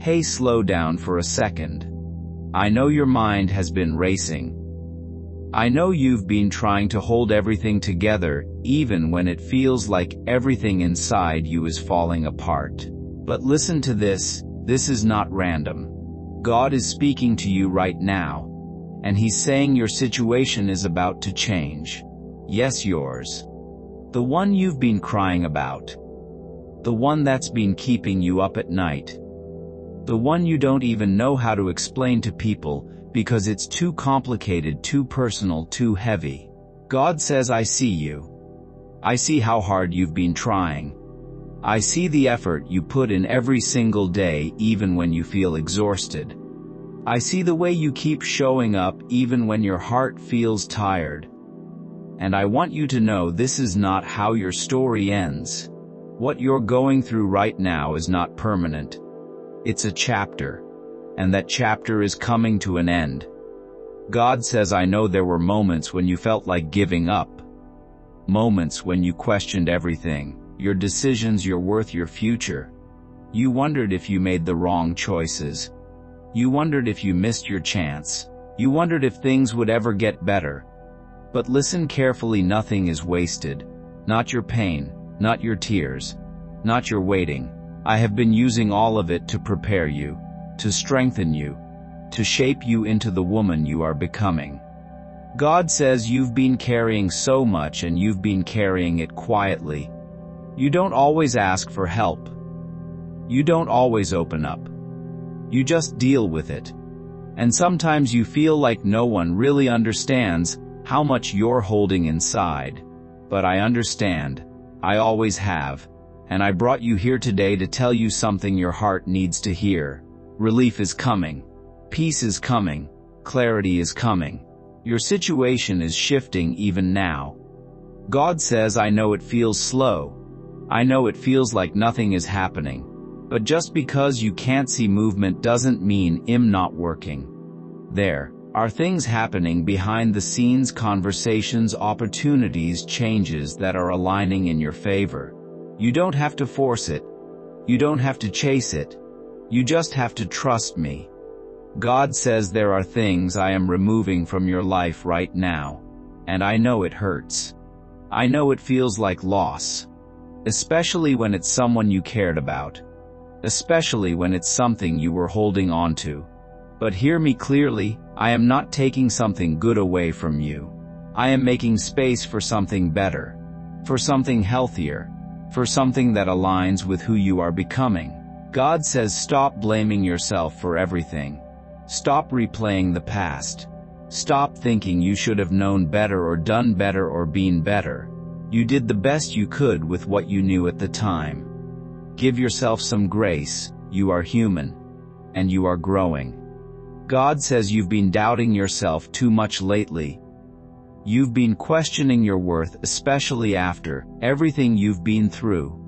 Hey, slow down for a second. I know your mind has been racing. I know you've been trying to hold everything together, even when it feels like everything inside you is falling apart. But listen to this is not random. God is speaking to you right now, and He's saying your situation is about to change. Yes, yours. The one you've been crying about. The one that's been keeping you up at night. The one you don't even know how to explain to people because it's too complicated, too personal, too heavy. God says, I see you. I see how hard you've been trying. I see the effort you put in every single day, even when you feel exhausted. I see the way you keep showing up even when your heart feels tired. And I want you to know this is not how your story ends. What you're going through right now is not permanent. It's a chapter, and that chapter is coming to an end. God says, I know there were moments when you felt like giving up. Moments when you questioned everything, your decisions, your worth, your future. You wondered if you made the wrong choices. You wondered if you missed your chance. You wondered if things would ever get better. But listen carefully, nothing is wasted. Not your pain, not your tears, not your waiting. I have been using all of it to prepare you, to strengthen you, to shape you into the woman you are becoming. God says you've been carrying so much and you've been carrying it quietly. You don't always ask for help. You don't always open up. You just deal with it. And sometimes you feel like no one really understands how much you're holding inside. But I understand. I always have. And I brought you here today to tell you something your heart needs to hear. Relief is coming. Peace is coming. Clarity is coming. Your situation is shifting even now. God says, I know it feels slow. I know it feels like nothing is happening. But just because you can't see movement doesn't mean I'm not working. There are things happening behind the scenes, conversations, opportunities, changes that are aligning in your favor. You don't have to force it. You don't have to chase it. You just have to trust me. God says there are things I am removing from your life right now. And I know it hurts. I know it feels like loss. Especially when it's someone you cared about. Especially when it's something you were holding on to. But hear me clearly, I am not taking something good away from you. I am making space for something better. For something healthier. For something that aligns with who you are becoming. God says, stop blaming yourself for everything. Stop replaying the past. Stop thinking you should have known better or done better or been better. You did the best you could with what you knew at the time. Give yourself some grace. You are human. And you are growing. God says you've been doubting yourself too much lately. You've been questioning your worth, especially after everything you've been through.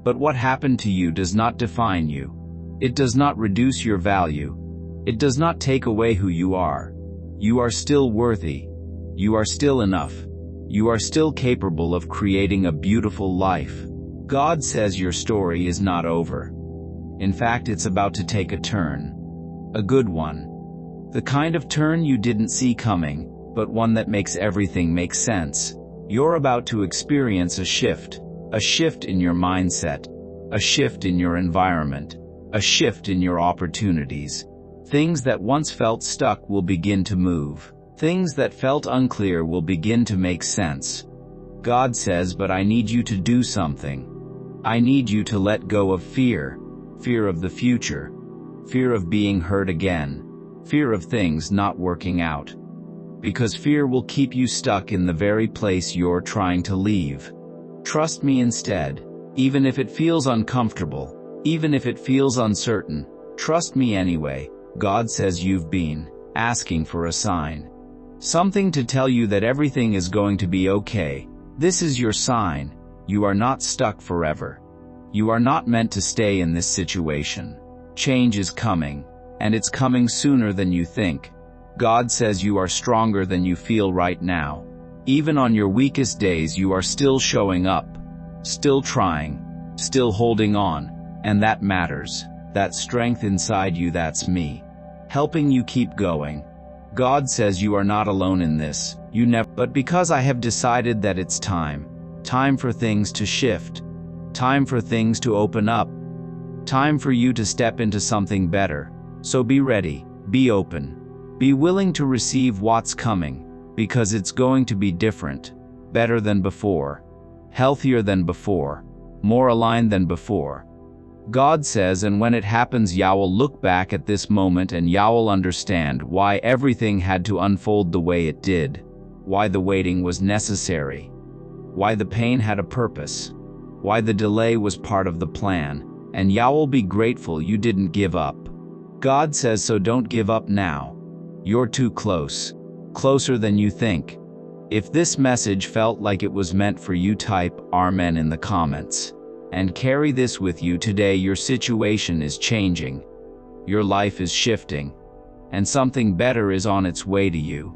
But what happened to you does not define you. It does not reduce your value. It does not take away who you are. You are still worthy. You are still enough. You are still capable of creating a beautiful life. God says your story is not over. In fact, it's about to take a turn. A good one. The kind of turn you didn't see coming, but one that makes everything make sense. You're about to experience a shift in your mindset, a shift in your environment, a shift in your opportunities. Things that once felt stuck will begin to move. Things that felt unclear will begin to make sense. God says, but I need you to do something. I need you to let go of fear, fear of the future, fear of being hurt again, fear of things not working out. Because fear will keep you stuck in the very place you're trying to leave. Trust me instead, even if it feels uncomfortable, even if it feels uncertain, trust me anyway. God says you've been asking for a sign. Something to tell you that everything is going to be okay. This is your sign. You are not stuck forever. You are not meant to stay in this situation. Change is coming, and it's coming sooner than you think. God says you are stronger than you feel right now. Even on your weakest days you are still showing up, still trying, still holding on, and that matters. That strength inside you, that's me. Helping you keep going. God says you are not alone in this. You never. But because I have decided that it's time. Time for things to shift. Time for things to open up. Time for you to step into something better. So be ready. Be open. Be willing to receive what's coming. Because it's going to be different. Better than before. Healthier than before. More aligned than before. God says, and when it happens, Yah will look back at this moment and Yah will understand why everything had to unfold the way it did, why the waiting was necessary, why the pain had a purpose, why the delay was part of the plan, and Yah will be grateful you didn't give up. God says, so don't give up now. You're too close, closer than you think. If this message felt like it was meant for you, type Amen in the comments. And carry this with you today. Your situation is changing. Your life is shifting. And something better is on its way to you.